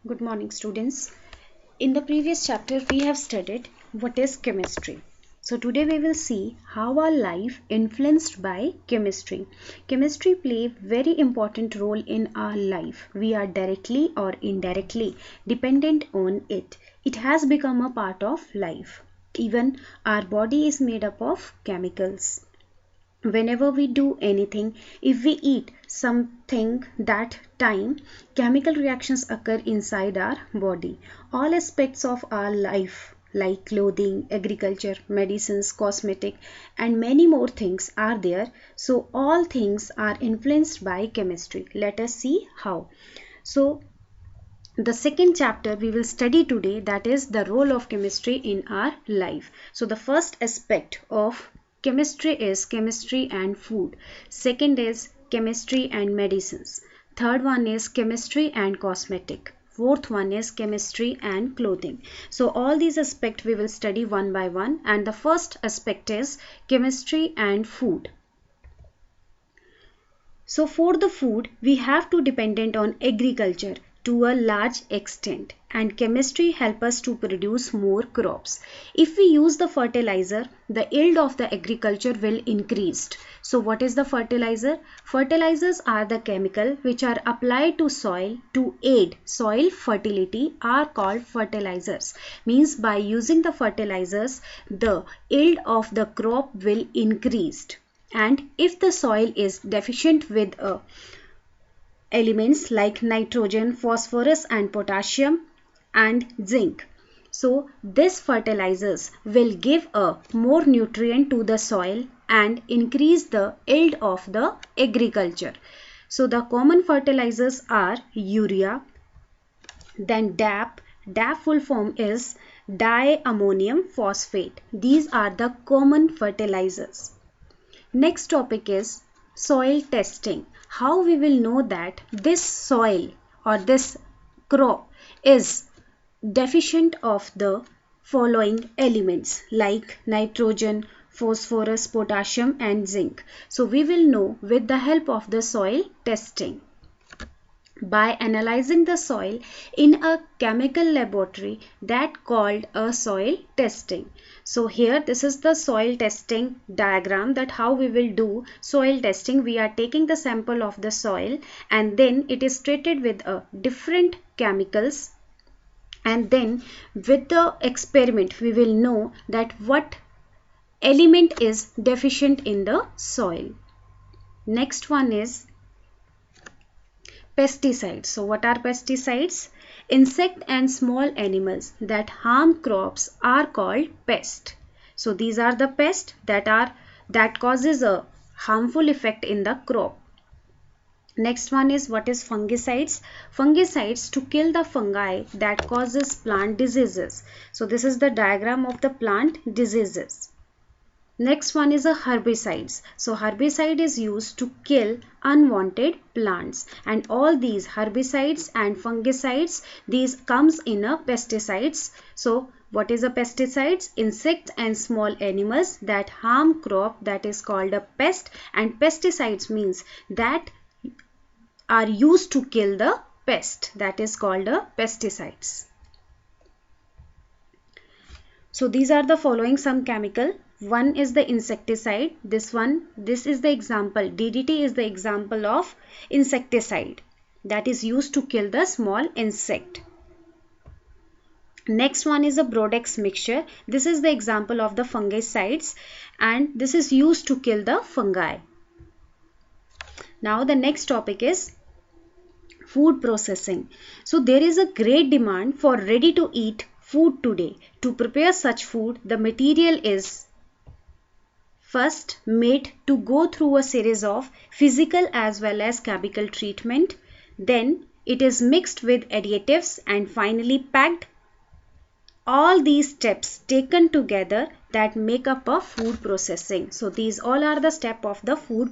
Good morning, students. In the previous chapter, we have studied what is chemistry. So today we will see how our life influenced by chemistry. Chemistry play very important role in our life. We are directly or indirectly dependent on it. It has become a part of life. Even our body is made up of chemicals. Whenever we do anything, if we eat something, that time chemical reactions occur inside our body. All aspects of our life like clothing, agriculture, medicines, cosmetic and many more things are there. So all things are influenced by chemistry. Let us see how. So the second chapter we will study today, that is the role of chemistry in our life. So the first aspect of chemistry is chemistry and food. Second is chemistry and medicines. Third one is chemistry and cosmetic. Fourth one is chemistry and clothing. So all these aspects we will study one by one, and the first aspect is chemistry and food. So for the food, we have to dependent on agriculture to a large extent, and chemistry help us to produce more crops. If we use the fertilizer, the yield of the agriculture will increase. So what is the fertilizer? Fertilizers are the chemical which are applied to soil to aid soil fertility, are called fertilizers. Means by using the fertilizers, the yield of the crop will increase. And if the soil is deficient with elements like nitrogen, phosphorus and potassium and zinc, so this fertilizers will give a more nutrient to the soil and increase the yield of the agriculture. So the common fertilizers are urea, then DAP. DAP full form is diammonium phosphate. These are the common fertilizers. Next topic is soil testing. How we will know that this soil or this crop is deficient of the following elements like nitrogen, phosphorus, potassium and zinc. So we will know with the help of the soil testing. By analyzing the soil in a chemical laboratory that called a soil testing. So here this is the soil testing diagram, that how we will do soil testing. We are taking the sample of the soil and then it is treated with different chemicals, and then with the experiment we will know that what element is deficient in the soil. Next one is pesticides. So what are pesticides? Insect and small animals that harm crops are called pests. So these are the pests that causes a harmful effect in the crop. Next one is what is fungicides? Fungicides to kill the fungi that causes plant diseases. So this is the diagram of the plant diseases. Next one is a herbicides. So herbicide is used to kill unwanted plants, and all these herbicides and fungicides, these comes in a pesticides. So what is a pesticides? Insects and small animals that harm crop, that is called a pest, and pesticides means that are used to kill the pest, that is called a pesticides. So these are the following some chemical. One is the insecticide. This is the example. DDT is the example of insecticide that is used to kill the small insect. Next one is a Brodex mixture. This is the example of the fungicides, and this is used to kill the fungi. Now the next topic is food processing. So there is a great demand for ready to eat food today. To prepare such food, the material is first made to go through a series of physical as well as chemical treatment. Then it is mixed with additives and finally packed. All these steps taken together that make up a food processing. So these all are the steps of the food